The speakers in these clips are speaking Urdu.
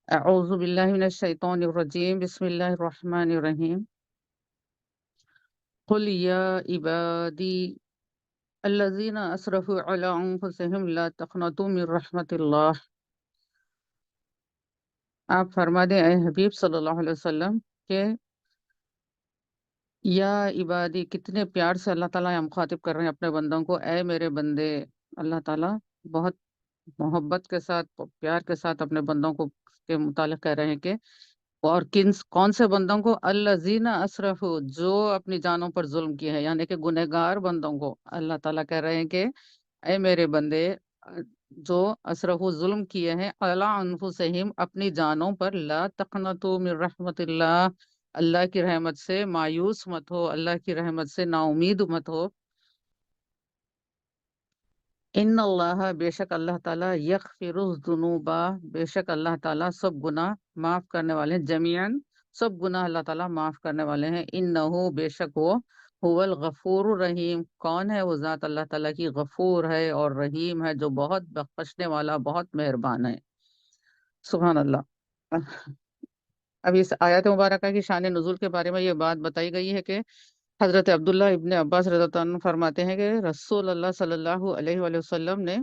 اعوذ باللہ من الشیطان الرجیم بسم اللہ الرحمن الرحیم قل یا عبادی الذین اسرفوا علی انفسهم لا تقنطوا من رحمت اللہ۔ آپ فرما دیں اے حبیب صلی اللہ علیہ وسلم کہ یا عبادی، کتنے پیار سے اللہ تعالیٰ یہاں مخاطب کر رہے ہیں اپنے بندوں کو، اے میرے بندے۔ اللہ تعالیٰ بہت محبت کے ساتھ پیار کے ساتھ اپنے بندوں کو کے متعلق کہہ رہے ہیں کہ اور کون سے بندوں کو؟ الذین اسرفوا، جو اپنی جانوں پر ظلم کیے ہیں، یعنی کہ گنہگار بندوں کو اللہ تعالیٰ کہہ رہے ہیں کہ اے میرے بندے، جو اسرفوا ظلم کیے ہیں، علی انفسہم، اپنی جانوں پر، لا تقنطوا من رحمت اللہ، اللہ کی رحمت سے مایوس مت ہو، اللہ کی رحمت سے نا امید مت ہو۔ ان اللہ، بے شک اللہ تعالیٰ، یغفر الذنوب، بے شک اللہ تعالیٰ سب گناہ معاف کرنے والے ہیں، جمیعاً سب گناہ اللہ تعالیٰ معاف کرنے والے ہیں۔ انہ، بے شک وہ، هو الغفور الرحیم، کون ہے وہ ذات؟ اللہ تعالیٰ کی غفور ہے اور رحیم ہے، جو بہت بخشنے والا، بہت مہربان ہے۔ سبحان اللہ۔ اب اس آیت مبارکہ کی شان نزول کے بارے میں یہ بات بتائی گئی ہے کہ حضرت عبداللہ ابن عباس رضی اللہ عنہ فرماتے ہیں کہ رسول اللہ صلی اللہ علیہ وآلہ وسلم نے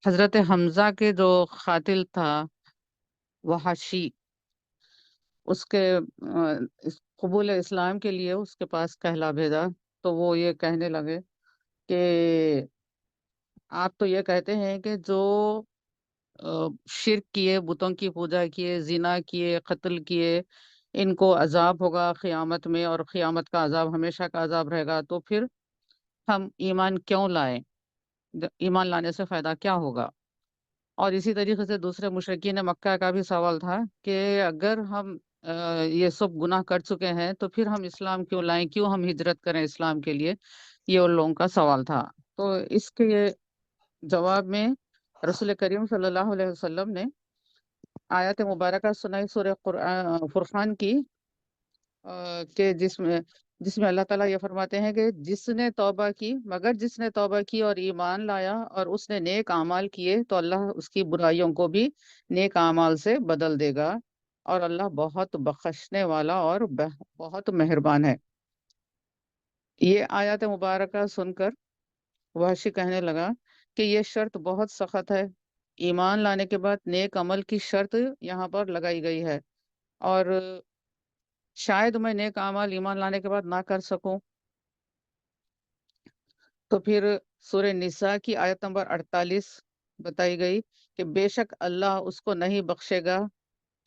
حضرت حمزہ کے جو قاتل تھا وحشی، اس کے قبول اسلام کے لیے اس کے پاس کہلا بھیجا، تو وہ یہ کہنے لگے کہ آپ تو یہ کہتے ہیں کہ جو شرک کیے، بتوں کی پوجا کیے، زنا کیے، قتل کیے، ان کو عذاب ہوگا قیامت میں، اور قیامت کا عذاب ہمیشہ کا عذاب رہے گا، تو پھر ہم ایمان کیوں لائیں؟ ایمان لانے سے فائدہ کیا ہوگا؟ اور اسی طریقے سے دوسرے مشرکین مکہ کا بھی سوال تھا کہ اگر ہم یہ سب گناہ کر چکے ہیں تو پھر ہم اسلام کیوں لائیں، کیوں ہم ہجرت کریں اسلام کے لیے؟ یہ ان لوگوں کا سوال تھا۔ تو اس کے جواب میں رسول کریم صلی اللہ علیہ وسلم نے آیت مبارکہ سنائی سورہ فرقان کی، کہ جس میں اللہ تعالیٰ یہ فرماتے ہیں کہ جس نے توبہ کی، مگر جس نے توبہ کی اور ایمان لایا اور اس نے نیک اعمال کیے تو اللہ اس کی برائیوں کو بھی نیک اعمال سے بدل دے گا، اور اللہ بہت بخشنے والا اور بہت مہربان ہے۔ یہ آیات مبارکہ سن کر وحشی کہنے لگا کہ یہ شرط بہت سخت ہے، ایمان لانے کے بعد نیک عمل کی شرط یہاں پر لگائی گئی ہے، اور شاید میں نیک اعمال ایمان لانے کے بعد نہ کر سکوں۔ تو پھر سورہ نساء کی آیت نمبر 48 بتائی گئی کہ بے شک اللہ اس کو نہیں بخشے گا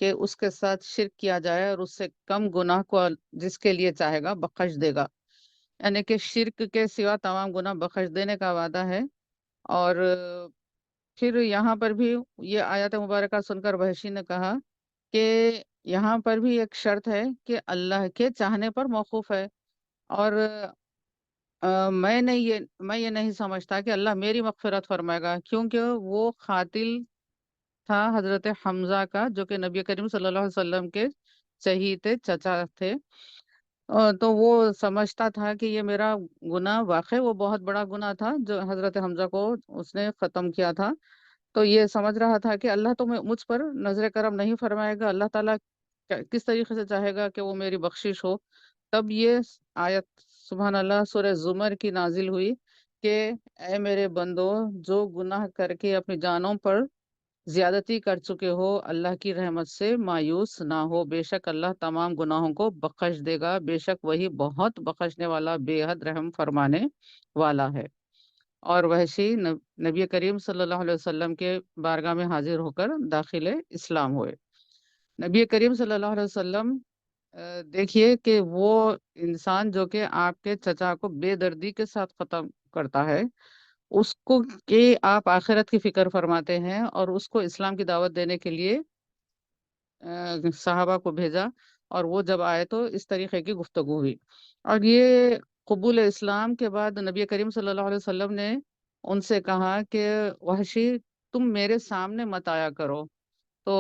کہ اس کے ساتھ شرک کیا جائے، اور اس سے کم گناہ کو جس کے لیے چاہے گا بخش دے گا، یعنی کہ شرک کے سوا تمام گناہ بخش دینے کا وعدہ ہے۔ اور پھر یہاں پر بھی یہ آیت مبارکہ سن کر وحشی نے کہا کہ یہاں پر بھی ایک شرط ہے کہ اللہ کے چاہنے پر موقوف ہے، اور میں یہ نہیں سمجھتا کہ اللہ میری مغفرت فرمائے گا، کیونکہ وہ قاتل تھا حضرت حمزہ کا، جو کہ نبی کریم صلی اللہ علیہ وسلم کے چہیتے چچا تھے۔ تو وہ سمجھتا تھا کہ یہ میرا گناہ واقعی وہ بہت بڑا گناہ تھا جو حضرت حمزہ کو اس نے ختم کیا تھا۔ تو یہ سمجھ رہا تھا کہ اللہ تو مجھ پر نظر کرم نہیں فرمائے گا، اللہ تعالیٰ کس طریقے سے چاہے گا کہ وہ میری بخشش ہو۔ تب یہ آیت سبحان اللہ سورہ زمر کی نازل ہوئی کہ اے میرے بندو، جو گناہ کر کے اپنی جانوں پر زیادتی کر چکے ہو، اللہ کی رحمت سے مایوس نہ ہو، بے شک اللہ تمام گناہوں کو بخش دے گا، بے شک وہی بہت بخشنے والا، بے حد رحم فرمانے والا ہے۔ اور وحشی نبی کریم صلی اللہ علیہ وسلم کے بارگاہ میں حاضر ہو کر داخل اسلام ہوئے۔ نبی کریم صلی اللہ علیہ وسلم دیکھیے کہ وہ انسان جو کہ آپ کے چچا کو بے دردی کے ساتھ ختم کرتا ہے، اس کو کہ آپ آخرت کی فکر فرماتے ہیں، اور اس کو اسلام کی دعوت دینے کے لیے صحابہ کو بھیجا، اور وہ جب آئے تو اس طریقے کی گفتگو ہوئی۔ اور یہ قبول اسلام کے بعد نبی کریم صلی اللہ علیہ وسلم نے ان سے کہا کہ وحشی، تم میرے سامنے مت آیا کرو۔ تو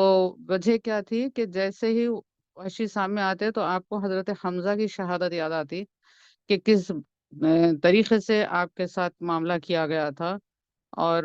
وجہ کیا تھی کہ جیسے ہی وحشی سامنے آتے تو آپ کو حضرت حمزہ کی شہادت یاد آتی کہ کس طریقے سے آپ کے ساتھ معاملہ کیا گیا تھا، اور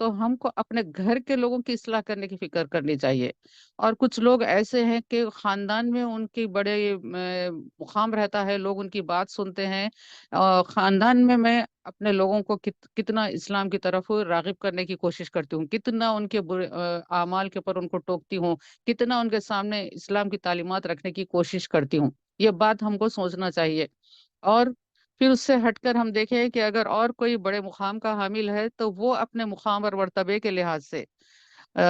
تو ہم کو اپنے گھر کے لوگوں کی اصلاح کرنے کی فکر کرنی چاہیے۔ اور کچھ لوگ ایسے ہیں کہ خاندان میں ان کی بڑے مقام رہتا ہے، لوگ ان کی بات سنتے ہیں۔ خاندان میں اپنے لوگوں کو کتنا اسلام کی طرف راغب کرنے کی کوشش کرتی ہوں، کتنا ان کے برے اعمال کے اوپر ان کو ٹوکتی ہوں، کتنا ان کے سامنے اسلام کی تعلیمات رکھنے کی کوشش کرتی ہوں۔ یہ بات ہم کو سوچنا چاہیے۔ اور پھر اس سے ہٹ کر ہم دیکھیں کہ اگر اور کوئی بڑے مقام کا حامل ہے تو وہ اپنے مقام اور مرتبے کے لحاظ سے آ،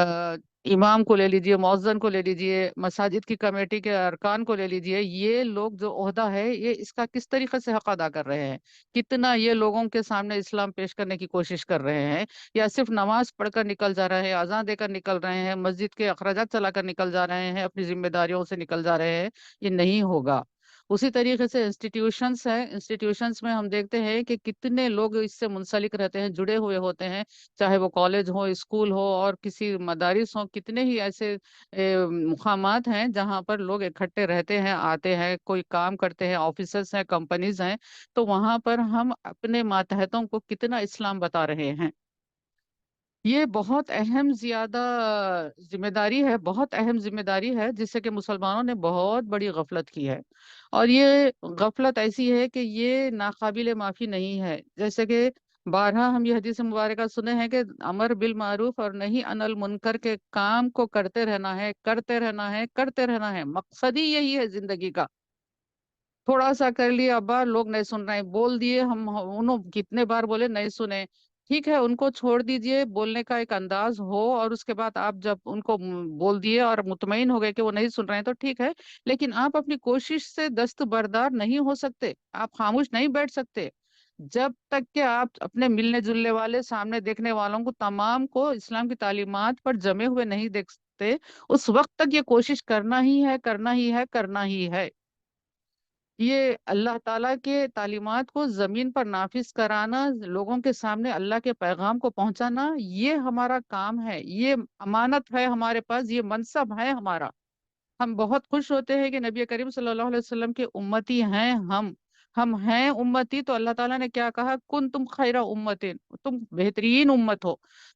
امام کو لے لیجئے، مؤذن کو لے لیجئے، مساجد کی کمیٹی کے ارکان کو لے لیجئے، یہ لوگ جو عہدہ ہے یہ اس کا کس طریقے سے حق ادا کر رہے ہیں، کتنا یہ لوگوں کے سامنے اسلام پیش کرنے کی کوشش کر رہے ہیں، یا صرف نماز پڑھ کر نکل جا رہے ہیں، اذان دے کر نکل رہے ہیں، مسجد کے اخراجات چلا کر نکل جا رہے ہیں، اپنی ذمہ داریوں سے نکل جا رہے ہیں۔ یہ نہیں ہوگا۔ اسی طریقے سے انسٹیٹیوشنز ہیں، انسٹیٹیوشنز میں ہم دیکھتے ہیں کہ کتنے لوگ اس سے منسلک رہتے ہیں، جڑے ہوئے ہوتے ہیں، چاہے وہ کالج ہو، اسکول ہو اور کسی مدارس ہوں، کتنے ہی ایسے مقامات ہیں جہاں پر لوگ اکٹھے رہتے ہیں، آتے ہیں، کوئی کام کرتے ہیں، آفیسز ہیں، کمپنیز ہیں، تو وہاں پر ہم اپنے ماتحتوں کو کتنا اسلام بتا رہے ہیں۔ یہ بہت اہم زیادہ ذمہ داری ہے، بہت اہم ذمہ داری ہے، جس سے کہ مسلمانوں نے بہت بڑی غفلت کی ہے۔ اور یہ غفلت ایسی ہے کہ یہ ناقابل معافی نہیں ہے۔ جیسے کہ بارہا ہم یہ حدیث مبارکہ سنے ہیں کہ امر بالمعروف اور نہیں عن المنکر کے کام کو کرتے رہنا ہے، کرتے رہنا ہے، کرتے رہنا ہے۔ مقصد ہی یہی ہے زندگی کا۔ تھوڑا سا کر لیا ابا، لوگ نہیں سن رہے ہیں، بول دیے، ہم انہوں کتنے بار بولے نہیں سنے، ٹھیک ہے، ان کو چھوڑ دیجئے، بولنے کا ایک انداز ہو، اور اس کے بعد آپ جب ان کو بول دیے اور مطمئن ہو گئے کہ وہ نہیں سن رہے ہیں تو ٹھیک ہے، لیکن آپ اپنی کوشش سے دستبردار نہیں ہو سکتے، آپ خاموش نہیں بیٹھ سکتے جب تک کہ آپ اپنے ملنے جلنے والے، سامنے دیکھنے والوں کو، تمام کو اسلام کی تعلیمات پر جمے ہوئے نہیں دیکھتے، اس وقت تک یہ کوشش کرنا ہی ہے، کرنا ہی ہے، کرنا ہی ہے۔ یہ اللہ تعالیٰ کے تعلیمات کو زمین پر نافذ کرانا، لوگوں کے سامنے اللہ کے پیغام کو پہنچانا، یہ ہمارا کام ہے، یہ امانت ہے ہمارے پاس، یہ منصب ہے ہمارا۔ ہم بہت خوش ہوتے ہیں کہ نبی کریم صلی اللہ علیہ وسلم کے امتی ہیں ہم ہیں امتی، تو اللہ تعالیٰ نے کیا کہا، کن تم خیر امتن، تم بہترین امت ہو۔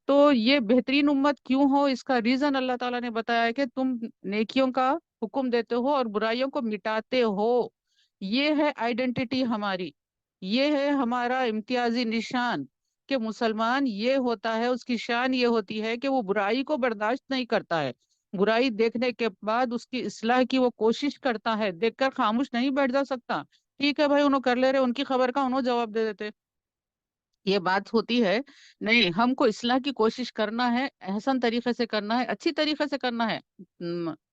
تو یہ بہترین امت کیوں ہو، اس کا ریزن اللہ تعالیٰ نے بتایا ہے کہ تم نیکیوں کا حکم دیتے ہو اور برائیوں کو مٹاتے ہو۔ یہ ہے آئیڈینٹی ہماری، یہ ہے ہمارا امتیازی نشان کہ مسلمان یہ ہوتا ہے، اس کی شان یہ ہوتی ہے کہ وہ برائی کو برداشت نہیں کرتا ہے، برائی دیکھنے کے بعد اس کی اصلاح کی وہ کوشش کرتا ہے، دیکھ کر خاموش نہیں بیٹھ جا سکتا، ٹھیک ہے بھائی انہوں کر لے رہے، ان کی خبر کا انہوں جواب دے دیتے، یہ بات ہوتی ہے نہیں۔ ہم کو اصلاح کی کوشش کرنا ہے، احسن طریقے سے کرنا ہے، اچھی طریقے سے کرنا ہے۔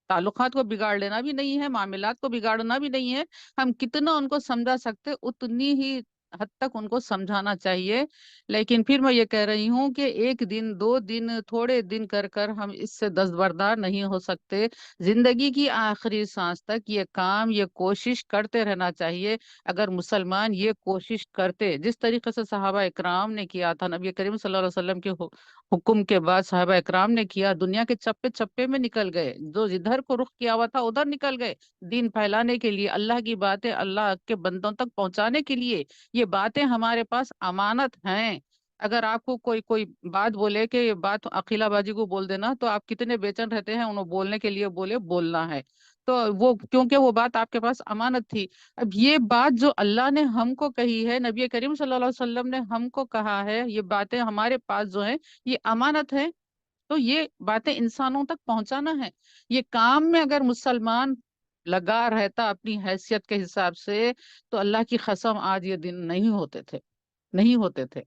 تعلقات کو بگاڑ لینا بھی نہیں ہے، معاملات کو بگاڑنا بھی نہیں ہے۔ ہم کتنا ان کو سمجھا سکتے اتنی ہی حد تک ان کو سمجھانا چاہیے۔ لیکن پھر میں یہ کہہ رہی ہوں کہ ایک دن، دو دن، تھوڑے دن کر کر ہم اس سے دستبردار نہیں ہو سکتے۔ زندگی کی آخری سانس تک یہ کام، یہ کوشش کرتے رہنا چاہیے۔ اگر مسلمان یہ کوشش کرتے جس طریقے سے صحابہ اکرام نے کیا تھا، نبی کریم صلی اللہ علیہ وسلم کے حکم کے بعد صحابہ اکرام نے کیا، دنیا کے چپے چپے میں نکل گئے، جو جدھر کو رخ کیا ہوا تھا ادھر نکل گئے، دین پھیلانے کے لیے، اللہ کی باتیں اللہ کے بندوں تک پہنچانے کے لیے۔ یہ باتیں ہمارے پاس امانت ہیں۔ اگر آپ کو کوئی بات بولے کہ یہ بات عقیلہ بازی کو بول دینا، تو آپ کتنے بے چین رہتے ہیں، انہوں بولنے کے لیے بولنا ہے، تو وہ کیونکہ وہ بات آپ کے پاس امانت تھی۔ اب یہ بات جو اللہ نے ہم کو کہی ہے، نبی کریم صلی اللہ علیہ وسلم نے ہم کو کہا ہے، یہ باتیں ہمارے پاس جو ہیں یہ امانت ہے، تو یہ باتیں انسانوں تک پہنچانا ہے۔ یہ کام میں اگر مسلمان لگا رہتا اپنی حیثیت کے حساب سے، تو اللہ کی قسم آج یہ دن نہیں ہوتے تھے، نہیں ہوتے تھے۔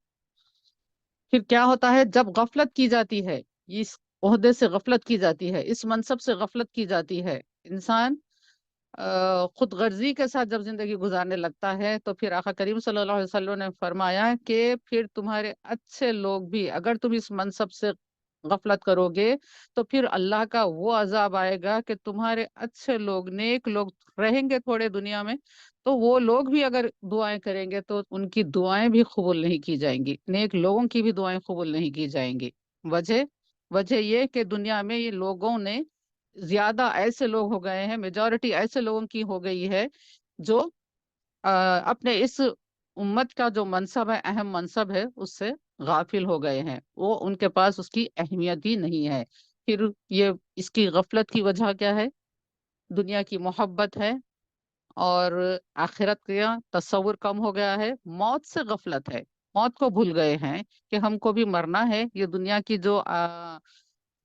پھر کیا ہوتا ہے جب غفلت کی جاتی ہے، اس عہدے سے غفلت کی جاتی ہے، اس منصب سے غفلت کی جاتی ہے، انسان خود غرضی کے ساتھ جب زندگی گزارنے لگتا ہے، تو پھر آقا کریم صلی اللہ علیہ وسلم نے فرمایا کہ پھر تمہارے اچھے لوگ بھی، اگر تم اس منصب سے غفلت کرو گے، تو پھر اللہ کا وہ عذاب آئے گا کہ تمہارے اچھے لوگ، نیک لوگ رہیں گے تھوڑے دنیا میں، تو وہ لوگ بھی اگر دعائیں کریں گے تو ان کی دعائیں بھی قبول نہیں کی جائیں گی، نیک لوگوں کی بھی دعائیں قبول نہیں کی جائیں گی۔ وجہ وجہ یہ کہ دنیا میں یہ لوگوں نے زیادہ ایسے لوگ ہو گئے ہیں، میجورٹی ایسے لوگوں کی ہو گئی ہے جو اپنے اس امت کا جو منصب ہے، اہم منصب ہے، اس سے غافل ہو گئے ہیں، وہ ان کے پاس اس کی اہمیت ہی نہیں ہے۔ پھر یہ اس کی غفلت کی وجہ کیا ہے؟ دنیا کی محبت ہے، اور آخرت کا تصور کم ہو گیا ہے، موت سے غفلت ہے، موت کو بھول گئے ہیں کہ ہم کو بھی مرنا ہے۔ یہ دنیا کی جو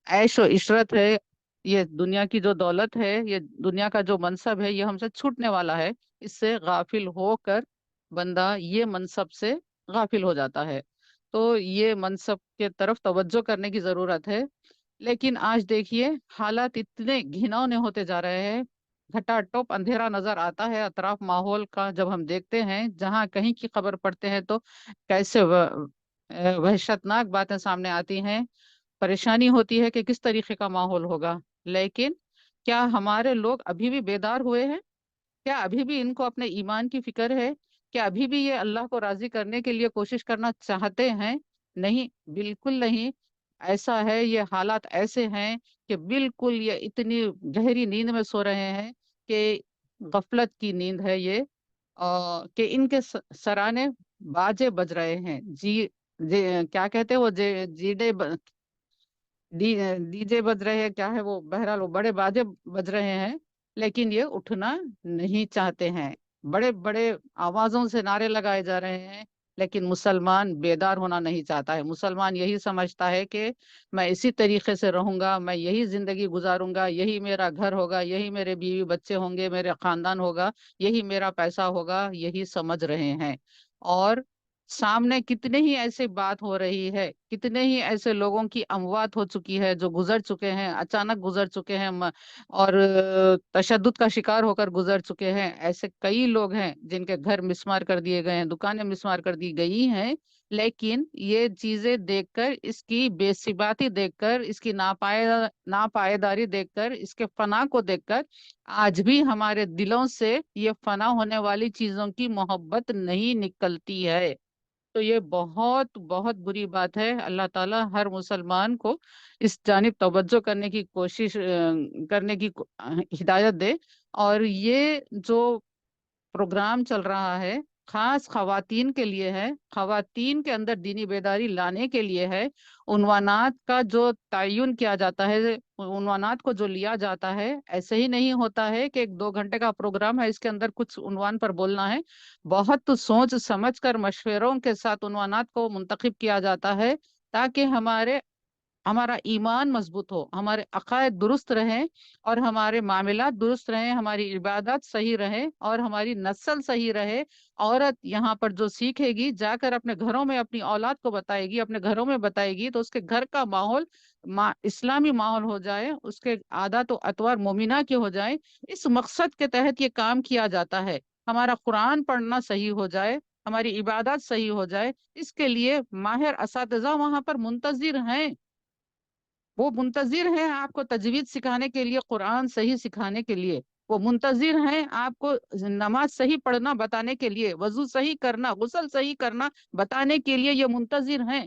عیش و عشرت ہے، یہ دنیا کی جو دولت ہے، یہ دنیا کا جو منصب ہے، یہ ہم سے چھوٹنے والا ہے۔ اس سے غافل ہو کر بندہ یہ منصب سے غافل ہو جاتا ہے۔ تو یہ منصب کے طرف توجہ کرنے کی ضرورت ہے۔ لیکن آج دیکھیے حالات اتنے گھناؤنے ہوتے جا رہے ہیں، گھٹا ٹوپ اندھیرا نظر آتا ہے اطراف ماحول کا، جب ہم دیکھتے ہیں جہاں کہیں کی خبر پڑھتے ہیں تو کیسے وحشتناک باتیں سامنے آتی ہیں۔ پریشانی ہوتی ہے کہ کس طریقے کا ماحول ہوگا۔ لیکن کیا ہمارے لوگ ابھی بھی بیدار ہوئے ہیں؟ کیا ابھی بھی ان کو اپنے ایمان کی فکر ہے؟ کیا ابھی بھی یہ اللہ کو راضی کرنے کے لیے کوشش کرنا چاہتے ہیں؟ نہیں، بالکل نہیں۔ ایسا ہے، یہ حالات ایسے ہیں کہ بالکل یہ اتنی گہری نیند میں سو رہے ہیں کہ غفلت کی نیند ہے یہ، کہ ان کے سرانے باجے بج رہے ہیں، کیا کہتے ہیں وہ، جیڈے ڈی ڈی جے بج رہے ہیں، کیا ہے وہ، بہرحال وہ بڑے باجے بج رہے ہیں، لیکن یہ اٹھنا نہیں چاہتے ہیں۔ بڑے بڑے آوازوں سے نعرے لگائے جا رہے ہیں، لیکن مسلمان بیدار ہونا نہیں چاہتا ہے۔ مسلمان یہی سمجھتا ہے کہ میں اسی طریقے سے رہوں گا، میں یہی زندگی گزاروں گا، یہی میرا گھر ہوگا، یہی میرے بیوی بچے ہوں گے، میرے خاندان ہوگا، یہی میرا پیسہ ہوگا، یہی سمجھ رہے ہیں۔ اور سامنے کتنے ہی ایسے بات ہو رہی ہے، کتنے ہی ایسے لوگوں کی اموات ہو چکی ہے جو گزر چکے ہیں، اچانک گزر چکے ہیں، اور تشدد کا شکار ہو کر گزر چکے ہیں۔ ایسے کئی لوگ ہیں جن کے گھر مسمار کر دیے گئے ہیں، دکانیں مسمار کر دی گئی ہیں۔ لیکن یہ چیزیں دیکھ کر، اس کی بے ثباتی دیکھ کر، اس کی ناپائیداری دیکھ کر، اس کے فنا کو دیکھ کر، آج بھی ہمارے دلوں سے یہ فنا ہونے والی چیزوں کی محبت نہیں نکلتی ہے۔ تو یہ بہت بہت بری بات ہے۔ اللہ تعالیٰ ہر مسلمان کو اس جانب توجہ کرنے کی کوشش کرنے کی ہدایت دے۔ اور یہ جو پروگرام چل رہا ہے، خاص خواتین کے لیے ہے، خواتین کے اندر دینی بیداری لانے کے لیے ہے۔ عنوانات کا جو تعین کیا جاتا ہے، عنوانات کو جو لیا جاتا ہے، ایسے ہی نہیں ہوتا ہے کہ 1-2 گھنٹے کا پروگرام ہے، اس کے اندر کچھ عنوان پر بولنا ہے۔ بہت سوچ سمجھ کر مشوروں کے ساتھ عنوانات کو منتخب کیا جاتا ہے، تاکہ ہمارا ایمان مضبوط ہو، ہمارے عقائد درست رہیں، اور ہمارے معاملات درست رہیں، ہماری عبادات صحیح رہیں، اور ہماری نسل صحیح رہے۔ عورت یہاں پر جو سیکھے گی، جا کر اپنے گھروں میں اپنی اولاد کو بتائے گی، اپنے گھروں میں بتائے گی، تو اس کے گھر کا ماحول اسلامی ماحول ہو جائے، اس کے عادات و اطوار مومنہ کے ہو جائے۔ اس مقصد کے تحت یہ کام کیا جاتا ہے۔ ہمارا قرآن پڑھنا صحیح ہو جائے، ہماری عبادات صحیح ہو جائے، اس کے لیے ماہر اساتذہ وہاں پر منتظر ہیں۔ وہ منتظر ہیں آپ کو تجوید سکھانے کے لیے، قرآن صحیح سکھانے کے لیے۔ وہ منتظر ہیں آپ کو نماز صحیح پڑھنا بتانے کے لیے، وضو صحیح کرنا، غسل صحیح کرنا بتانے کے لیے یہ منتظر ہیں۔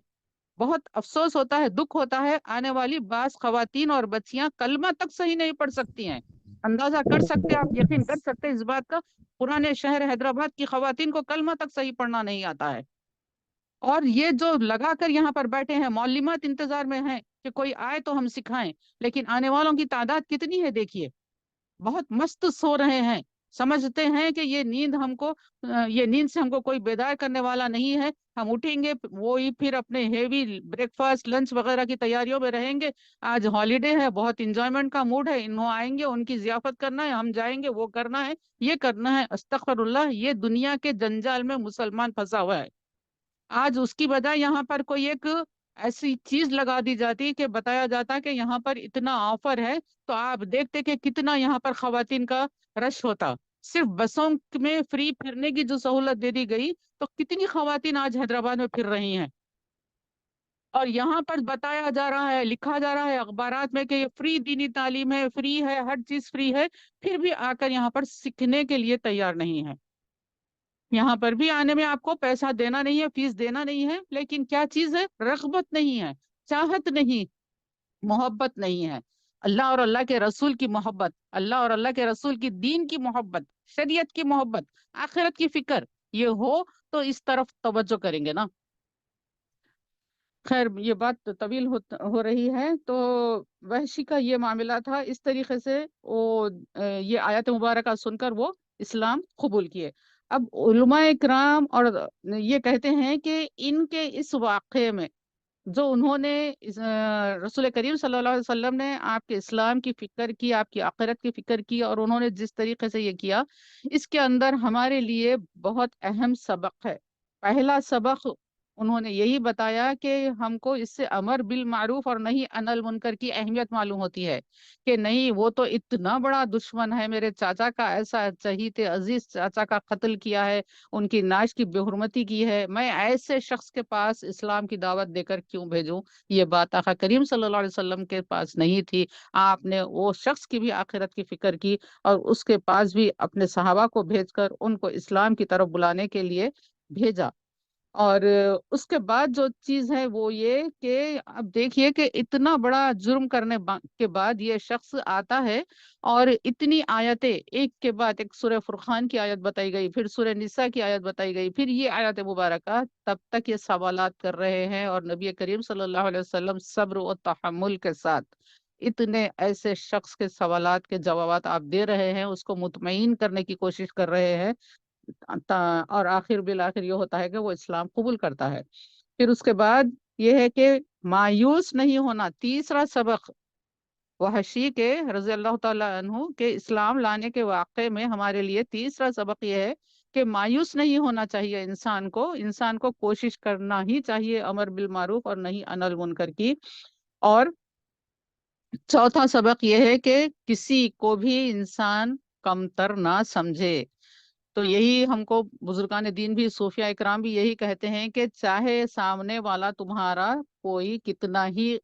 بہت افسوس ہوتا ہے، دکھ ہوتا ہے، آنے والی بعض خواتین اور بچیاں کلمہ تک صحیح نہیں پڑھ سکتی ہیں۔ اندازہ کر سکتے، آپ یقین کر سکتے اس بات کا، پرانے شہر حیدرآباد کی خواتین کو کلمہ تک صحیح پڑھنا نہیں آتا ہے۔ اور یہ جو لگا کر یہاں پر بیٹھے ہیں، معلمات انتظار میں ہیں کہ کوئی آئے تو ہم سکھائیں، لیکن آنے والوں کی تعداد کتنی ہے دیکھیے۔ بہت مست سو رہے ہیں، سمجھتے ہیں کہ یہ نیند یہ نیند سے ہم کو کوئی بیدار کرنے والا نہیں ہے، ہم اٹھیں گے وہی پھر اپنے ہیوی بریک فاسٹ لنچ وغیرہ کی تیاریوں میں رہیں گے۔ آج ہالیڈے ہے، بہت انجوائمنٹ کا موڈ ہے، انہوں آئیں گے، ان کی ضیافت کرنا ہے، ہم جائیں گے، وہ کرنا ہے، یہ کرنا ہے۔ استغفر اللہ، یہ دنیا کے جنجال میں مسلمان پھنسا ہوا ہے۔ آج اس کی بجائے یہاں پر کوئی ایک ایسی چیز لگا دی جاتی کہ بتایا جاتا کہ یہاں پر اتنا آفر ہے، تو آپ دیکھتے کہ کتنا یہاں پر خواتین کا رش ہوتا۔ صرف بسوں میں فری پھرنے کی جو سہولت دے دی گئی، تو کتنی خواتین آج حیدرآباد میں پھر رہی ہیں۔ اور یہاں پر بتایا جا رہا ہے، لکھا جا رہا ہے اخبارات میں کہ یہ فری دینی تعلیم ہے، فری ہے، ہر چیز فری ہے، پھر بھی آ کر یہاں پر سیکھنے کے لیے تیار نہیں ہے۔ یہاں پر بھی آنے میں آپ کو پیسہ دینا نہیں ہے، فیس دینا نہیں ہے، لیکن کیا چیز ہے؟ رغبت نہیں ہے، چاہت نہیں، محبت نہیں ہے۔ اللہ اور اللہ کے رسول کی محبت، اللہ اور اللہ کے رسول کی دین کی محبت، شریعت کی محبت، آخرت کی فکر، یہ ہو تو اس طرف توجہ کریں گے نا۔ خیر یہ بات طویل ہو رہی ہے. تو وحشی کا یہ معاملہ تھا. اس طریقے سے وہ یہ آیت مبارکہ سن کر وہ اسلام قبول کیے. اب علماء کرام اور یہ کہتے ہیں کہ ان کے اس واقعے میں جو انہوں نے رسول کریم صلی اللہ علیہ وسلم نے آپ کے اسلام کی فکر کی، آپ کی آخرت کی فکر کی، اور انہوں نے جس طریقے سے یہ کیا، اس کے اندر ہمارے لیے بہت اہم سبق ہے. پہلا سبق انہوں نے یہی بتایا کہ ہم کو اس سے امر بالمعروف اور نہیں عن المنکر کی اہمیت معلوم ہوتی ہے کہ نہیں وہ تو اتنا بڑا دشمن ہے، میرے چاچا کا ایسا چہیت عزیز چاچا کا قتل کیا ہے، ان کی ناش کی بے حرمتی کی ہے، میں ایسے شخص کے پاس اسلام کی دعوت دے کر کیوں بھیجوں؟ یہ بات آقا کریم صلی اللہ علیہ وسلم کے پاس نہیں تھی. آپ نے وہ شخص کی بھی آخرت کی فکر کی اور اس کے پاس بھی اپنے صحابہ کو بھیج کر ان کو اسلام کی طرف بلانے کے لیے بھیجا. اور اس کے بعد جو چیز ہے وہ یہ کہ اب دیکھیے کہ اتنا بڑا جرم کرنے کے بعد یہ شخص آتا ہے اور اتنی آیتیں ایک کے بعد ایک، سورہ فرقان کی آیت بتائی گئی، پھر سورہ نساء کی آیت بتائی گئی، پھر یہ آیت مبارکہ، تب تک یہ سوالات کر رہے ہیں اور نبی کریم صلی اللہ علیہ وسلم صبر و تحمل کے ساتھ اتنے ایسے شخص کے سوالات کے جوابات آپ دے رہے ہیں، اس کو مطمئن کرنے کی کوشش کر رہے ہیں، اور آخر بالآخر یہ ہوتا ہے کہ وہ اسلام قبول کرتا ہے. پھر اس کے بعد یہ ہے کہ مایوس نہیں ہونا. تیسرا سبق وحشی کے رضی اللہ تعالیٰ عنہ کے اسلام لانے کے واقعے میں ہمارے لیے تیسرا سبق یہ ہے کہ مایوس نہیں ہونا چاہیے. انسان کو کوشش کرنا ہی چاہیے امر بالمعروف اور نہیں عن المنکر کی. اور چوتھا سبق یہ ہے کہ کسی کو بھی انسان کمتر نہ سمجھے. تو یہی ہم کو بزرگان دین بھی، صوفیاء اکرام بھی یہی کہتے ہیں کہ چاہے سامنے والا تمہارا کوئی کتنا ہی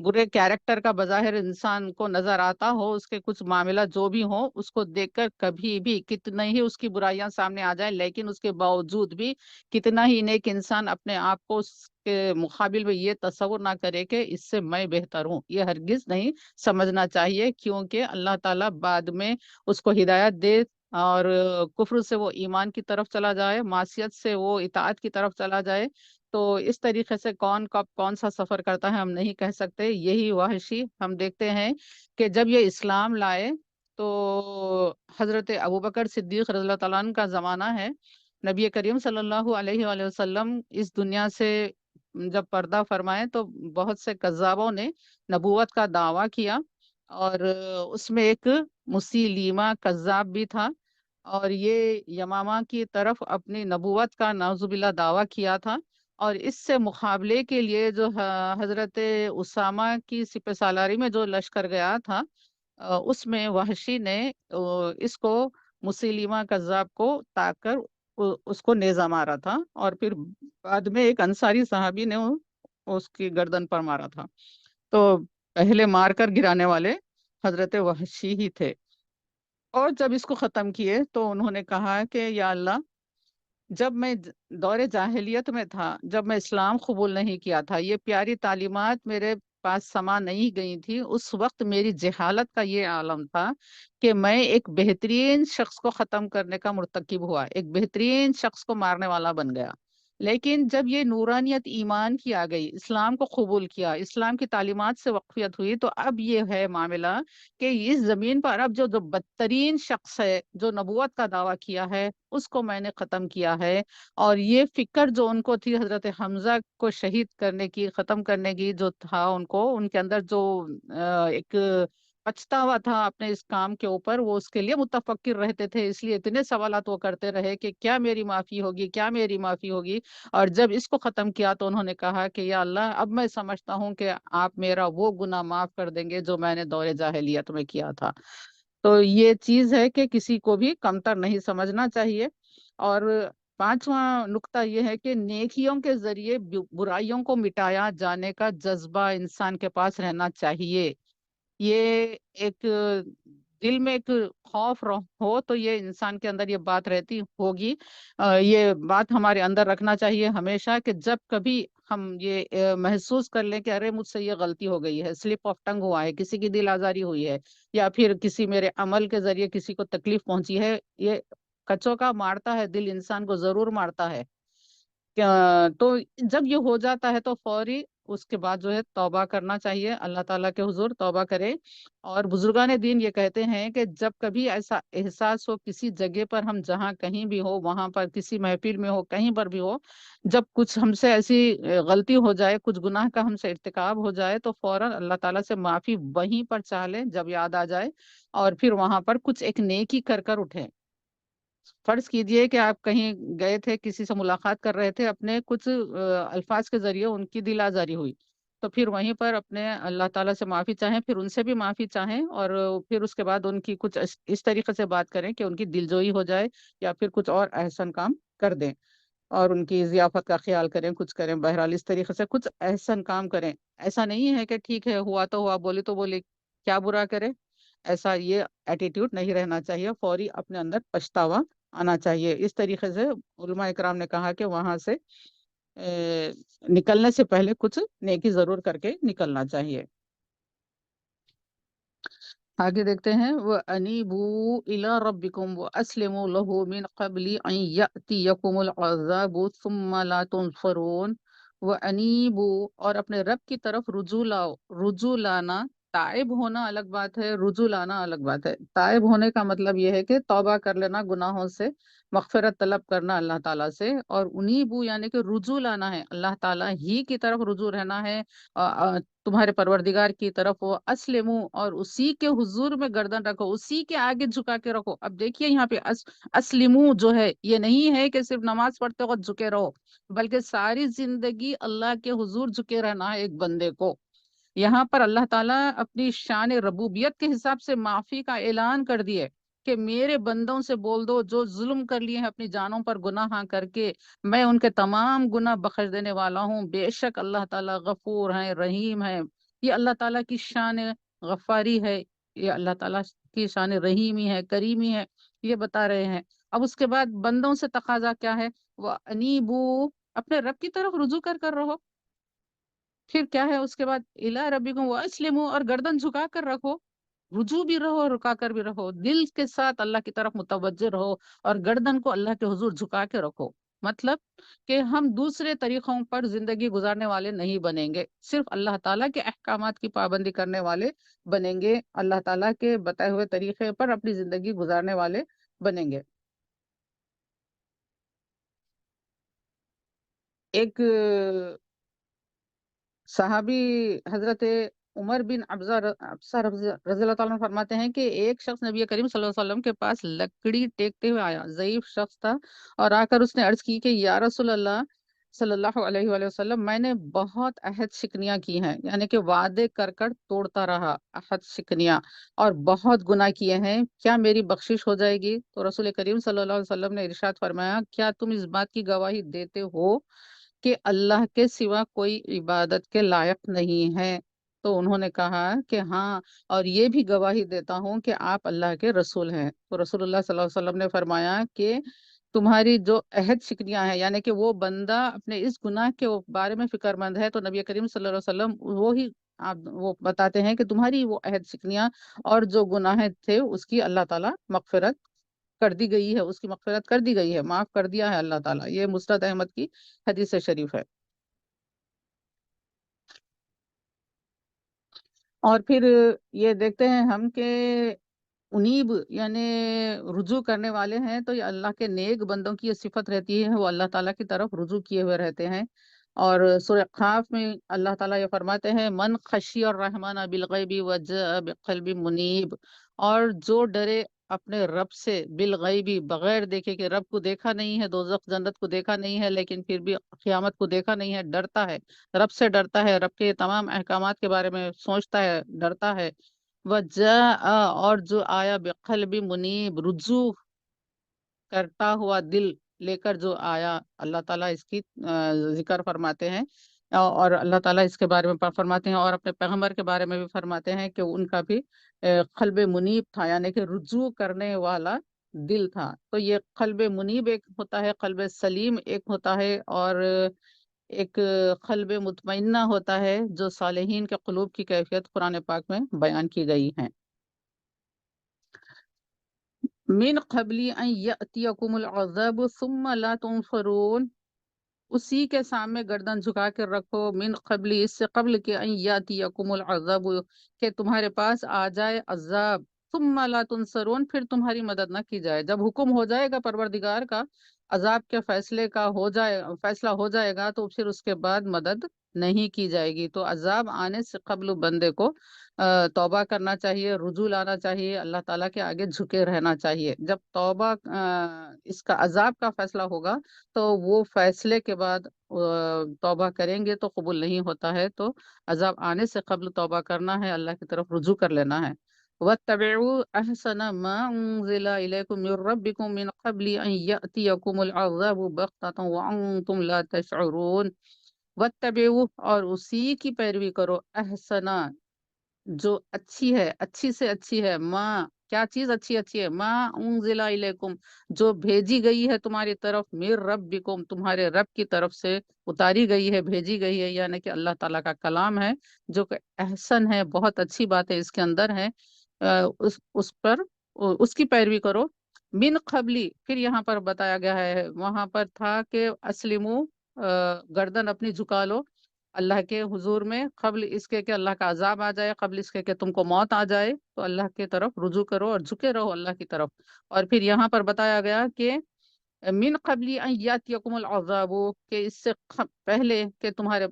برے کیریکٹر کا بظاہر انسان کو نظر آتا ہو، اس کے کچھ معاملہ جو بھی ہو، اس کو دیکھ کر کبھی بھی کتنا ہی اس کی برائیاں سامنے آ جائیں، لیکن اس کے باوجود بھی کتنا ہی نیک انسان اپنے آپ کو اس کے مقابل میں یہ تصور نہ کرے کہ اس سے میں بہتر ہوں. یہ ہرگز نہیں سمجھنا چاہیے، کیونکہ اللہ تعالیٰ بعد میں اس کو ہدایت دے اور کفر سے وہ ایمان کی طرف چلا جائے، معصیت سے وہ اطاعت کی طرف چلا جائے. تو اس طریقے سے کون کب کون سا سفر کرتا ہے ہم نہیں کہہ سکتے. یہی وحشی ہم دیکھتے ہیں کہ جب یہ اسلام لائے تو حضرت ابوبکر صدیق رضی اللہ تعالیٰ عنہ کا زمانہ ہے. نبی کریم صلی اللہ علیہ وآلہ وسلم اس دنیا سے جب پردہ فرمائے تو بہت سے کذابوں نے نبوت کا دعویٰ کیا، اور اس میں ایک مسیلمہ کذاب بھی تھا، اور یہ یمامہ کی طرف اپنی نبوت کا نعوذ باللہ دعویٰ کیا تھا. اور اس سے مقابلے کے لیے جو حضرت اسامہ کی سپہ سالاری میں جو لشکر گیا تھا، اس میں وحشی نے اس کو مسیلمہ کذاب کو طاق کر اس کو نیزہ مارا تھا، اور پھر بعد میں ایک انصاری صحابی نے اس کی گردن پر مارا تھا. تو پہلے مار کر گرانے والے حضرت وحشی ہی تھے. اور جب اس کو ختم کیے تو انہوں نے کہا کہ یا اللہ، جب میں دور جاہلیت میں تھا، جب میں اسلام قبول نہیں کیا تھا، یہ پیاری تعلیمات میرے پاس سما نہیں گئی تھی، اس وقت میری جہالت کا یہ عالم تھا کہ میں ایک بہترین شخص کو ختم کرنے کا مرتکب ہوا، ایک بہترین شخص کو مارنے والا بن گیا. لیکن جب یہ نورانیت ایمان کی آ گئی، اسلام کو قبول کیا، اسلام کی تعلیمات سے واقفیت ہوئی، تو اب یہ ہے معاملہ کہ اس زمین پر اب جو بدترین شخص ہے، جو نبوت کا دعویٰ کیا ہے، اس کو میں نے ختم کیا ہے. اور یہ فکر جو ان کو تھی حضرت حمزہ کو شہید کرنے کی، ختم کرنے کی، جو تھا ان کو، ان کے اندر جو ایک پچھتاوا تھا اپنے اس کام کے اوپر، وہ اس کے لیے متفکر رہتے تھے. اس لیے اتنے سوالات وہ کرتے رہے کہ کیا میری معافی ہوگی، کیا میری معافی ہوگی. اور جب اس کو ختم کیا تو انہوں نے کہا کہ یا اللہ، اب میں سمجھتا ہوں کہ آپ میرا وہ گناہ معاف کر دیں گے جو میں نے دور جاہلیت میں کیا تھا. تو یہ چیز ہے کہ کسی کو بھی کمتر نہیں سمجھنا چاہیے. اور پانچواں نقطہ یہ ہے کہ نیکیوں کے ذریعے برائیوں کو مٹایا جانے کا جذبہ انسان کے پاس رہنا چاہیے. یہ ایک دل میں ایک خوف ہو تو یہ انسان کے اندر یہ بات رہتی ہوگی. یہ بات ہمارے اندر رکھنا چاہیے ہمیشہ کہ جب کبھی ہم یہ محسوس کر لیں کہ ارے مجھ سے یہ غلطی ہو گئی ہے، سلپ آف ٹنگ ہوا ہے، کسی کی دل آزاری ہوئی ہے، یا پھر کسی میرے عمل کے ذریعے کسی کو تکلیف پہنچی ہے، یہ کچوں کا مارتا ہے، دل انسان کو ضرور مارتا ہے. تو جب یہ ہو جاتا ہے تو فوری اس کے بعد جو ہے توبہ کرنا چاہیے، اللہ تعالیٰ کے حضور توبہ کرے۔ اور بزرگان دین یہ کہتے ہیں کہ جب کبھی ایسا احساس ہو کسی جگہ پر، ہم جہاں کہیں بھی ہو، وہاں پر کسی محفل میں ہو، کہیں پر بھی ہو، جب کچھ ہم سے ایسی غلطی ہو جائے، کچھ گناہ کا ہم سے ارتکاب ہو جائے، تو فوراً اللہ تعالیٰ سے معافی وہیں پر چاہ لیں جب یاد آ جائے، اور پھر وہاں پر کچھ ایک نیکی کر کر اٹھیں۔ فرض کیجئے کہ آپ کہیں گئے تھے، کسی سے ملاقات کر رہے تھے، اپنے کچھ الفاظ کے ذریعے ان کی دل آزاری ہوئی، تو پھر وہیں پر اپنے اللہ تعالیٰ سے معافی چاہیں، پھر ان سے بھی معافی چاہیں، اور پھر اس کے بعد ان کی کچھ اس طریقے سے بات کریں کہ ان کی دلجوئی ہو جائے، یا پھر کچھ اور احسن کام کر دیں، اور ان کی ضیافت کا خیال کریں، کچھ کریں، بہرحال اس طریقے سے کچھ احسن کام کریں۔ ایسا نہیں ہے کہ ٹھیک ہے ہوا تو ہوا، بولی تو بولی، کیا برا کرے، ایسا یہ ایٹیٹیوڈ نہیں رہنا چاہیے، فوری اپنے اندر پچھتاوا آنا چاہیے۔ اس طریقے سے علماء اکرام نے کہا کہ وہاں سے نکلنے سے پہلے کچھ نیکی ضرور کر کے نکلنا چاہیے۔ آگے دیکھتے ہیں، وَأَنِيبُوا إِلَىٰ رَبِّكُمْ وَأَسْلِمُوا لَهُ مِن قَبْلِ أَن يَأْتِيَكُمُ الْعَذَابُ ثُمَّ لَا تُنصَرُونَ۔ وَأَنِيبُوا، اور اپنے رب کی طرف رجوع لاؤ۔ رجوع لانا، تائب ہونا الگ بات ہے، رجوع لانا الگ بات ہے۔ تائب ہونے کا مطلب یہ ہے کہ توبہ کر لینا گناہوں سے، مغفرت طلب کرنا اللہ تعالیٰ سے، اور انیبو یعنی کہ رجوع لانا ہے، اللہ تعالیٰ ہی کی طرف رجوع رہنا ہے، تمہارے پروردگار کی طرف، وہ اسلمو، اور اسی کے حضور میں گردن رکھو، اسی کے آگے جھکا کے رکھو۔ اب دیکھیے یہاں پہ اسلمو جو ہے، یہ نہیں ہے کہ صرف نماز پڑھتے وقت جھکے رہو، بلکہ ساری زندگی اللہ کے حضور جھکے رہنا ہے ایک بندے کو۔ یہاں پر اللہ تعالیٰ اپنی شان ربوبیت کے حساب سے معافی کا اعلان کر دیے کہ میرے بندوں سے بول دو جو ظلم کر لیے ہیں اپنی جانوں پر گناہ کر کے، میں ان کے تمام گناہ بخش دینے والا ہوں، بے شک اللہ تعالیٰ غفور ہیں، رحیم ہے۔ یہ اللہ تعالیٰ کی شان غفاری ہے، یہ اللہ تعالیٰ کی شان رحیمی ہے، کریمی ہے، یہ بتا رہے ہیں۔ اب اس کے بعد بندوں سے تقاضا کیا ہے؟ وہ انیبو، اپنے رب کی طرف رجوع کر رہو۔ پھر کیا ہے اس کے بعد؟ الا ربکم واسلموا، اور گردن جھکا کر رکھو، رجوع بھی رہو اور رکا کر بھی رہو، دل کے ساتھ اللہ کی طرف متوجہ رہو، اور گردن کو اللہ کے حضور جھکا کے رکھو۔ مطلب کہ ہم دوسرے طریقوں پر زندگی گزارنے والے نہیں بنیں گے، صرف اللہ تعالیٰ کے احکامات کی پابندی کرنے والے بنیں گے، اللہ تعالیٰ کے بتائے ہوئے طریقے پر اپنی زندگی گزارنے والے بنیں گے۔ ایک صحابی حضرت عمر بن ابزہ رضی اللہ تعالیٰ عنہ فرماتے ہیں کہ ایک شخص نبی کریم صلی اللہ علیہ وسلم کے پاس لکڑی ٹیکتے ہوئے آیا، ضعیف شخص تھا، اور آ کر اس نے عرض کی کہ یا رسول اللہ صلی اللہ علیہ وآلہ وسلم، میں نے بہت عہد شکنیاں کی ہیں، یعنی کہ وعدے کر کر توڑتا رہا، عہد شکنیاں، اور بہت گناہ کیے ہیں، کیا میری بخشش ہو جائے گی؟ تو رسول کریم صلی اللہ علیہ وسلم نے ارشاد فرمایا، کیا تم اس بات کی گواہی دیتے ہو کہ اللہ کے سوا کوئی عبادت کے لائق نہیں ہے؟ تو انہوں نے کہا کہ ہاں، اور یہ بھی گواہی دیتا ہوں کہ آپ اللہ کے رسول ہیں۔ تو رسول اللہ صلی اللہ علیہ وسلم نے فرمایا کہ تمہاری جو عہد شکنیاں ہیں، یعنی کہ وہ بندہ اپنے اس گناہ کے بارے میں فکر مند ہے، تو نبی کریم صلی اللہ علیہ وسلم وہی آپ وہ بتاتے ہیں کہ تمہاری وہ عہد شکنیاں اور جو گناہ تھے اس کی اللہ تعالیٰ مغفرت کر دی گئی ہے، اس کی مغفرت کر دی گئی ہے، معاف کر دیا ہے اللہ تعالیٰ۔ یہ مسند احمد کی حدیث شریف ہے۔ اور پھر یہ دیکھتے ہیں ہم کہ انیب یعنی رجوع کرنے والے ہیں، تو یہ اللہ کے نیک بندوں کی یہ صفت رہتی ہے، وہ اللہ تعالیٰ کی طرف رجوع کیے ہوئے رہتے ہیں۔ اور سورہ قاف میں اللہ تعالیٰ یہ فرماتے ہیں، من خشی الرحمن بالغیب وجاء بقلب منیب، اور جو ڈرے اپنے رب سے بالغیبی، بغیر دیکھے کہ رب کو دیکھا نہیں ہے، دوزخ جنت کو دیکھا نہیں ہے، لیکن پھر بھی قیامت کو دیکھا نہیں ہے، ڈرتا ہے، رب سے ڈرتا ہے، رب کے تمام احکامات کے بارے میں سوچتا ہے، ڈرتا ہے، وجاء، اور جو آیا بقلب منیب، رجوع کرتا ہوا دل لے کر جو آیا، اللہ تعالیٰ اس کی ذکر فرماتے ہیں، اور اللہ تعالیٰ اس کے بارے میں فرماتے ہیں، اور اپنے پیغمبر کے بارے میں بھی فرماتے ہیں کہ ان کا بھی قلب منیب تھا، یعنی کہ رجوع کرنے والا دل تھا۔ تو یہ قلب منیب ایک ہوتا ہے، قلب سلیم ایک ہوتا ہے، اور ایک قلب مطمئنہ ہوتا ہے، جو صالحین کے قلوب کی کیفیت قرآن پاک میں بیان کی گئی ہیں۔ من قبل ان یأتیکم العذاب ثم لا تنصرون، اسی کے سامنے گردن جھکا کے رکھو، من قبلی، اس سے قبل کہ ان یاتیکم العذاب، کہ تمہارے پاس آ جائے عذاب، ثم لا تنصرون، پھر تمہاری مدد نہ کی جائے۔ جب حکم ہو جائے گا پروردگار کا، عذاب کے فیصلے کا فیصلہ ہو جائے گا، تو پھر اس کے بعد مدد نہیں کی جائے گی۔ تو عذاب آنے سے قبل بندے کو توبہ کرنا چاہیے، رجوع لانا چاہیے، اللہ تعالیٰ کے آگے جھکے رہنا چاہیے۔ جب توبہ اس کا عذاب کا فیصلہ ہوگا، تو وہ فیصلے کے بعد توبہ کریں گے تو قبول نہیں ہوتا ہے، تو عذاب آنے سے قبل توبہ کرنا ہے، اللہ کی طرف رجوع کر لینا ہے۔ وَاتَّبِعُوا أَحْسَنَ مَا أُنزِلَ إِلَيْكُم مِّن رَّبِّكُم مِّن قَبْلِ أَن يَأْتِيَكُمُ الْعَذَابُ بَغْتَةً وَأَنتُمْ لَا تَشْعُرُونَ۔ وَاتَّبِعُوا، اور اسی کی پیروی کرو، احسنا، جو اچھی ہے، اچھی سے اچھی ہے، ماں، کیا چیز اچھی اچھی ہے، ماں انزل الیکم، جو بھیجی گئی ہے تمہاری طرف، میر ربکم، تمہارے رب کی طرف سے اتاری گئی ہے، بھیجی گئی ہے، یعنی کہ اللہ تعالیٰ کا کلام ہے، جو کہ احسن ہے، بہت اچھی باتیں اس کے اندر ہیں، اس پر اس کی پیروی کرو۔ من قبلی، پھر یہاں پر بتایا گیا ہے، وہاں پر تھا کہ اسلمو، گردن اپنی جھکا لو اللہ کے حضور میں، قبل اس کے کہ اللہ کا عذاب آ جائے، قبل اس کے کہ تم کو موت آ جائے، تو اللہ کی طرف رجوع کرو اور جھکے رہو اللہ کی طرف۔ اور پھر یہاں پر بتایا گیا کہ من قبل ان یاتیکم العذاب، کہ اس سے پہلے کہ تمہارے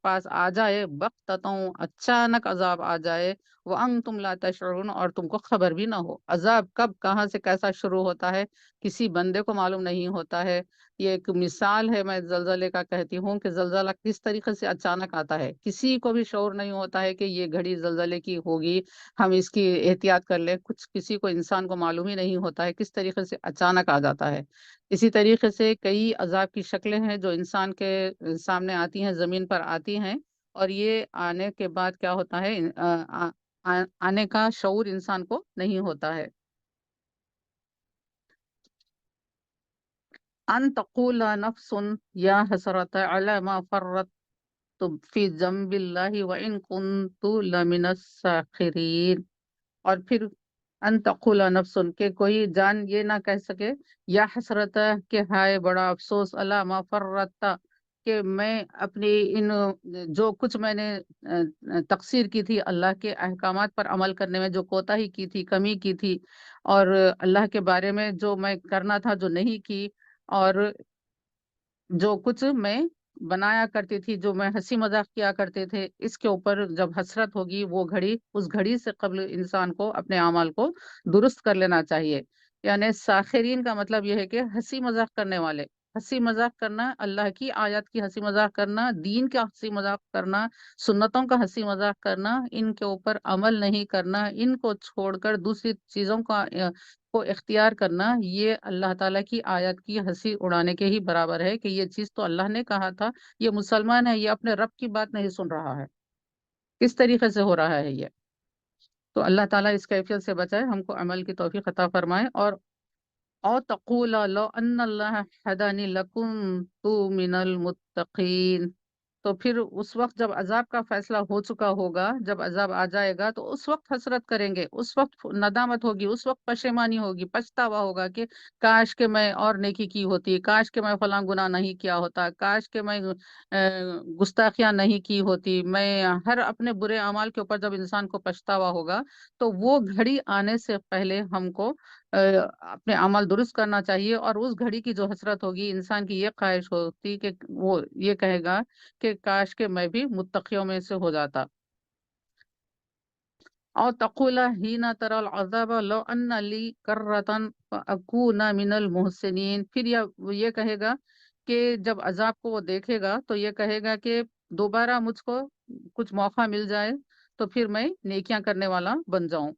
پاس آ جائے، بغتۃ، اچانک عذاب آ جائے، وانتم لا تشعرون، اور تم کو خبر بھی نہ ہو۔ عذاب کب، کہاں سے، کیسا شروع ہوتا ہے، کسی بندے کو معلوم نہیں ہوتا ہے۔ یہ ایک مثال ہے، میں زلزلے کا کہتی ہوں کہ زلزلہ کس طریقے سے اچانک آتا ہے، کسی کو بھی شعور نہیں ہوتا ہے کہ یہ گھڑی زلزلے کی ہوگی، ہم اس کی احتیاط کر لیں، کچھ کسی کو، انسان کو معلوم ہی نہیں ہوتا ہے کس طریقے سے اچانک آ جاتا ہے۔ اسی طریقے سے کئی عذاب کی شکلیں ہیں جو انسان کے سامنے آتی ہیں، زمین پر آتی ہیں، اور یہ آنے کے بعد کیا ہوتا ہے، آنے کا شعور انسان کو نہیں ہوتا ہے۔ ان تقول نفس یا حسرت علی ما فرطت فی ذنب اللہ وان کنت لمن الساخرین، اور پھر ان تقول نفس، کہ کوئی جان یہ نہ کہہ سکے، یا حسرت، کہ ہائے بڑا افسوس، اللہ ما فرطت، کہ میں اپنی ان، جو کچھ میں نے تقصیر کی تھی، اللہ کے احکامات پر عمل کرنے میں جو کوتاہی کی تھی، کمی کی تھی، اور اللہ کے بارے میں جو میں کرنا تھا جو نہیں کی، اور جو کچھ میں بنایا کرتی تھی، جو میں ہنسی مذاق کیا کرتے تھے، اس کے اوپر جب حسرت ہوگی، وہ گھڑی، اس گھڑی سے قبل انسان کو اپنے اعمال کو درست کر لینا چاہیے۔ یعنی ساخرین کا مطلب یہ ہے کہ ہنسی مذاق کرنے والے، ہنسی مذاق کرنا، اللہ کی آیات کی ہنسی مذاق کرنا، دین کا ہنسی مذاق کرنا، سنتوں کا ہنسی مذاق کرنا، ان کے اوپر عمل نہیں کرنا، ان کو چھوڑ کر دوسری چیزوں کا کو اختیار کرنا، یہ اللہ تعالیٰ کی آیت کی ہنسی اڑانے کے ہی برابر ہے، کہ یہ چیز تو اللہ نے کہا تھا، یہ مسلمان ہے، یہ اپنے رب کی بات نہیں سن رہا ہے، کس طریقے سے ہو رہا ہے یہ۔ تو اللہ تعالیٰ اس کیفیت سے بچائے، ہم کو عمل کی توفیق عطا فرمائے۔ اور او تقول لو ان اللہ ہدانی لکنت من المتقین، تو پھر اس وقت جب عذاب کا فیصلہ ہو چکا ہوگا، جب عذاب آ جائے گا، تو اس وقت حسرت کریں گے، اس وقت ندامت ہوگی، اس وقت پشیمانی ہوگی، پچھتاوا ہوگا کہ کاش کہ میں اور نیکی کی ہوتی، کاش کہ میں فلاں گناہ نہیں کیا ہوتا، کاش کہ میں گستاخیاں نہیں کی ہوتی، میں ہر اپنے برے اعمال کے اوپر جب انسان کو پچھتاوا ہوگا، تو وہ گھڑی آنے سے پہلے ہم کو اپنے عمل درست کرنا چاہیے، اور اس گھڑی کی جو حسرت ہوگی، انسان کی یہ خواہش ہوتی کہ وہ یہ کہے گا کہ کاش کہ میں بھی متقیوں میں سے ہو جاتا۔ او تقول حین تری العذاب لو ان لی کرۃ فاکون من المحسنین، پھر یہ کہے گا کہ جب عذاب کو وہ دیکھے گا، تو یہ کہے گا کہ دوبارہ مجھ کو کچھ موقع مل جائے، تو پھر میں نیکیاں کرنے والا بن جاؤں۔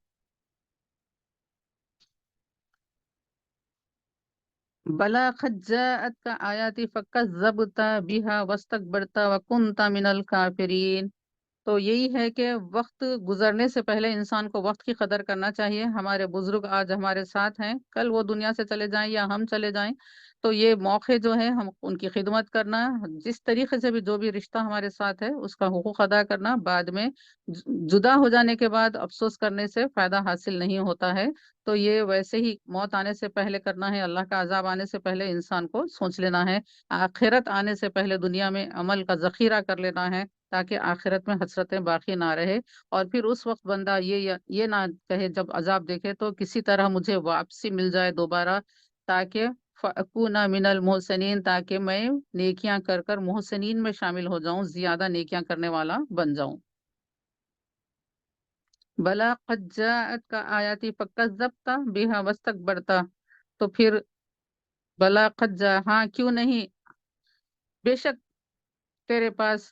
بلا قد جاءتک آیاتی فکذبت بها واستکبرت وکنت من الکافرین۔ تو یہی ہے کہ وقت گزرنے سے پہلے انسان کو وقت کی قدر کرنا چاہیے۔ ہمارے بزرگ آج ہمارے ساتھ ہیں، کل وہ دنیا سے چلے جائیں یا ہم چلے جائیں، تو یہ موقع جو ہے ہم ان کی خدمت کرنا، جس طریقے سے بھی جو بھی رشتہ ہمارے ساتھ ہے اس کا حقوق ادا کرنا، بعد میں جدا ہو جانے کے بعد افسوس کرنے سے فائدہ حاصل نہیں ہوتا ہے۔ تو یہ ویسے ہی موت آنے سے پہلے کرنا ہے، اللہ کا عذاب آنے سے پہلے انسان کو سوچ لینا ہے، آخرت آنے سے پہلے دنیا میں عمل کا ذخیرہ کر لینا ہے، تاکہ آخرت میں حسرتیں باقی نہ رہے۔ اور پھر اس وقت بندہ یہ نہ کہے جب عذاب دیکھے تو کسی طرح مجھے واپسی مل جائے دوبارہ، تاکہ فَأَكُونَ مِنَ الْمُحْسِنِينَ، تاکہ میں نیکیاں کر کر محسنین میں شامل ہو جاؤں، زیادہ نیکیاں کرنے والا بن جاؤں۔ بلا قد جاءت کا آیاتی فکذبت بها واستکبرت، تو پھر بلا قد جا، ہاں کیوں نہیں، بے شک تیرے پاس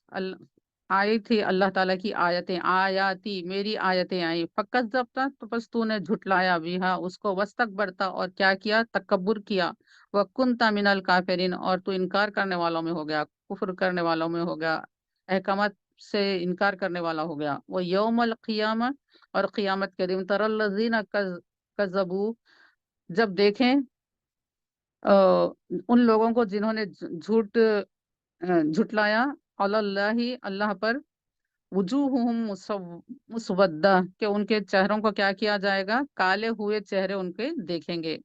آئی تھی اللہ تعالیٰ کی آیتیں، آیاتی میری آیتیں آئیں، فکذبت تو پس تو نے جھٹلایا بیہا اس کو، واستکبرت اور کیا کیا، تکبر کیا، وکنت من الکافرین اور تو انکار کرنے والوں میں ہو گیا، کفر کرنے والوں میں ہو گیا، احکامات سے انکار کرنے والا ہو گیا۔ وہ یوم القیامہ، اور قیامت کے دن، تر الذین کذبوا، جب دیکھیں ان لوگوں کو جنہوں نے جھٹلایا، علی اللہ اللہ پر، وجوہہم مسودہ کہ ان کے چہروں کو کیا کیا جائے گا، کالے ہوئے چہرے ان کے دیکھیں گے۔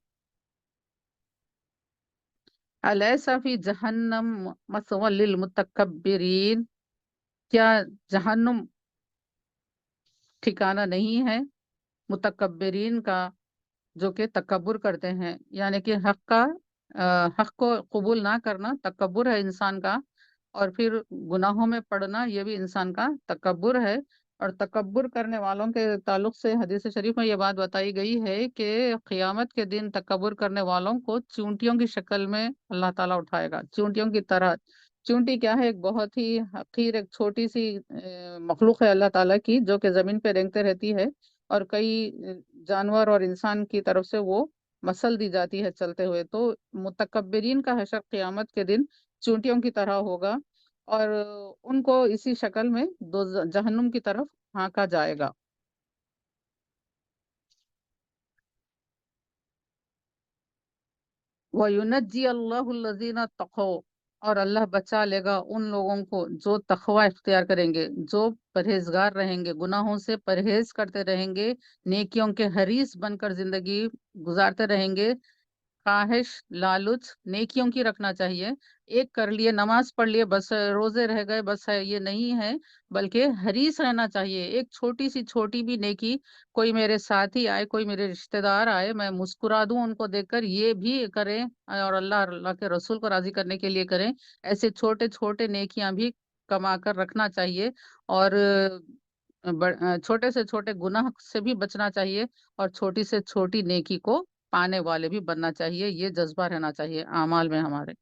الیس فی جہنم مثوی للمتکبرین، کیا جہنم ٹھکانہ نہیں ہے متکبرین کا، جو کہ تکبر کرتے ہیں، یعنی کہ حق کو قبول نہ کرنا تکبر ہے انسان کا، اور پھر گناہوں میں پڑنا یہ بھی انسان کا تکبر ہے۔ اور تکبر کرنے والوں کے تعلق سے حدیث شریف میں یہ بات بتائی گئی ہے کہ قیامت کے دن تکبر کرنے والوں کو چونٹیوں کی شکل میں اللہ تعالیٰ اٹھائے گا، چونٹیوں کی طرح۔ چونٹی کیا ہے؟ ایک بہت ہی حقیر، ایک چھوٹی سی مخلوق ہے اللہ تعالیٰ کی، جو کہ زمین پہ رینگتے رہتی ہے، اور کئی جانور اور انسان کی طرف سے وہ مثل دی جاتی ہے چلتے ہوئے۔ تو متکبرین کا حشر قیامت کے دن چونٹیوں کی طرح ہوگا، اور ان کو اسی شکل میں جہنم کی طرف ہانکا جائے گا۔ وَيُنَجِّيَ اللَّهُ الَّذِينَ اتَّقَوْا، اور اللہ بچا لے گا ان لوگوں کو جو تقوی اختیار کریں گے، جو پرہیزگار رہیں گے، گناہوں سے پرہیز کرتے رہیں گے، نیکیوں کے حریص بن کر زندگی گزارتے رہیں گے۔ خواہش، لالچ نیکیوں کی رکھنا چاہیے، ایک کر لیے، نماز پڑھ لیے بس، روزے رہ گئے بس، ہے یہ نہیں ہے، بلکہ حریص رہنا چاہیے۔ ایک چھوٹی سی چھوٹی بھی نیکی، کوئی میرے ساتھی آئے، کوئی میرے رشتہ دار آئے، میں مسکرا دوں ان کو دیکھ کر، یہ بھی کریں، اور اللہ کے رسول کو راضی کرنے کے لیے کریں۔ ایسے چھوٹے چھوٹے نیکیاں بھی کما کر رکھنا چاہیے، اور چھوٹے سے چھوٹے گناہ سے بھی بچنا چاہیے، اور چھوٹی سے چھوٹی نیکی کو پانے والے بھی بننا چاہیے، یہ جذبہ رہنا چاہیے اعمال میں ہمارے۔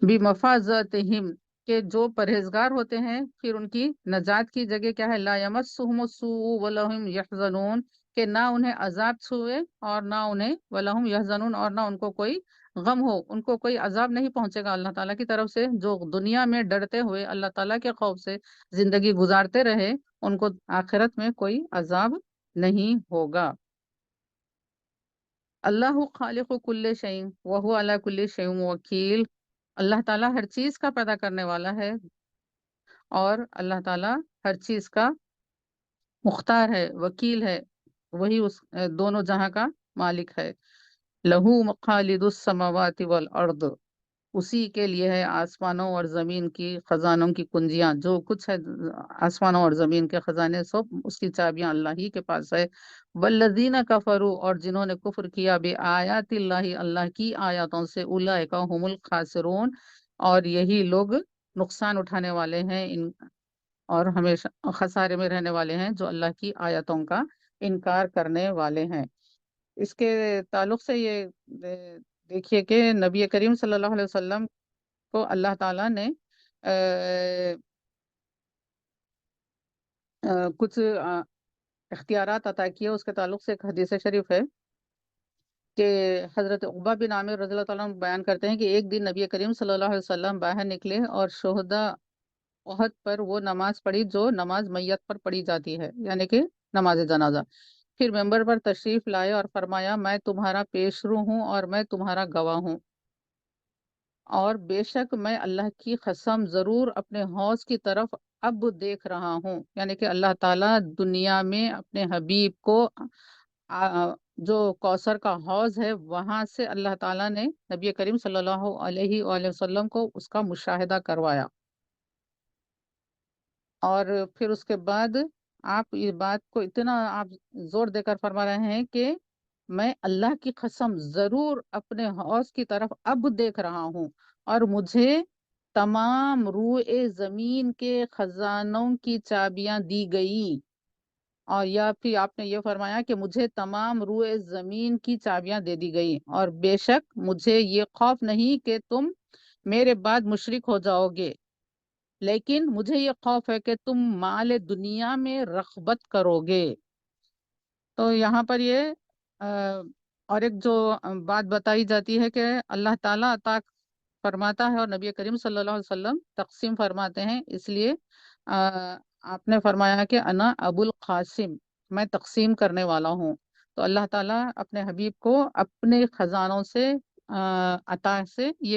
بِمَفَازَتِهِمْ، کہ جو پرہیزگار ہوتے ہیں پھر ان کی نجات کی جگہ کیا ہے، لا يَمَسُّهُمُ السُّوءُ وَلَهُمْ يَحْزَنُونَ، کہ نہ انہیں عذاب چھوئے اور نہ انہیں وَلَهُمْ يَحْزَنُونَ، اور نہ ان کو کوئی غم ہو، ان کو کوئی عذاب نہیں پہنچے گا اللہ تعالیٰ کی طرف سے۔ جو دنیا میں ڈرتے ہوئے اللہ تعالیٰ کے خوف سے زندگی گزارتے رہے، ان کو آخرت میں کوئی عذاب نہیں ہوگا۔ اللہ خالق کل شیء وهو علی کل شیء وکیل، اللہ تعالیٰ ہر چیز کا پیدا کرنے والا ہے، اور اللہ تعالیٰ ہر چیز کا مختار ہے، وکیل ہے، وہی اس دونوں جہاں کا مالک ہے۔ لہو مقالید السماوات والارض، اسی کے لیے ہے آسمانوں اور زمین کی خزانوں کی کنجیاں، جو کچھ ہے آسمانوں اور زمین کے خزانے سب اس کی چابیاں اللہ ہی کے پاس ہے۔ والذین کفروا، اور جنہوں نے کفر کیا، بآیات اللہ، اللہ کی آیاتوں سے، اولئک هم الخاسرون، اور یہی لوگ نقصان اٹھانے والے ہیں، اور ہمیشہ خسارے میں رہنے والے ہیں، جو اللہ کی آیاتوں کا انکار کرنے والے ہیں۔ اس کے تعلق سے یہ دیکھیے کہ نبی کریم صلی اللہ علیہ وسلم کو اللہ تعالیٰ نے کچھ اختیارات عطا کیے۔ اس کے تعلق سے ایک حدیث شریف ہے کہ حضرت عقبہ بن عامر رضی اللہ تعالیٰ عنہ بیان کرتے ہیں کہ ایک دن نبی کریم صلی اللہ علیہ وسلم باہر نکلے اور شہداء احد پر وہ نماز پڑھی جو نماز میت پر پڑھی جاتی ہے، یعنی کہ نماز جنازہ، پھر ممبر پر تشریف لائے اور فرمایا میں تمہارا پیش رو ہوں اور میں تمہارا گواہ ہوں، اور بے شک میں اللہ کی قسم ضرور اپنے حوض کی طرف اب دیکھ رہا ہوں، یعنی کہ اللہ تعالیٰ دنیا میں اپنے حبیب کو جو کوثر کا حوض ہے وہاں سے اللہ تعالیٰ نے نبی کریم صلی اللہ علیہ وآلہ وسلم کو اس کا مشاہدہ کروایا۔ اور پھر اس کے بعد آپ یہ بات کو اتنا آپ زور دے کر فرما رہے ہیں کہ میں اللہ کی قسم ضرور اپنے حوض کی طرف اب دیکھ رہا ہوں، اور مجھے تمام روئے زمین کے خزانوں کی چابیاں دی گئی، اور یا پھر آپ نے یہ فرمایا کہ مجھے تمام روئے زمین کی چابیاں دے دی گئی، اور بے شک مجھے یہ خوف نہیں کہ تم میرے بعد مشرک ہو جاؤ گے، لیکن مجھے یہ خوف ہے کہ تم مال دنیا میں رغبت کرو گے۔ تو یہاں پر یہ اور ایک جو بات بتائی جاتی ہے کہ اللہ تعالیٰ عطا فرماتا ہے اور نبی کریم صلی اللہ علیہ وسلم تقسیم فرماتے ہیں، اس لیے آپ نے فرمایا کہ انا ابو القاسم، میں تقسیم کرنے والا ہوں۔ تو اللہ تعالیٰ اپنے حبیب کو اپنے خزانوں سے عطا سے یہ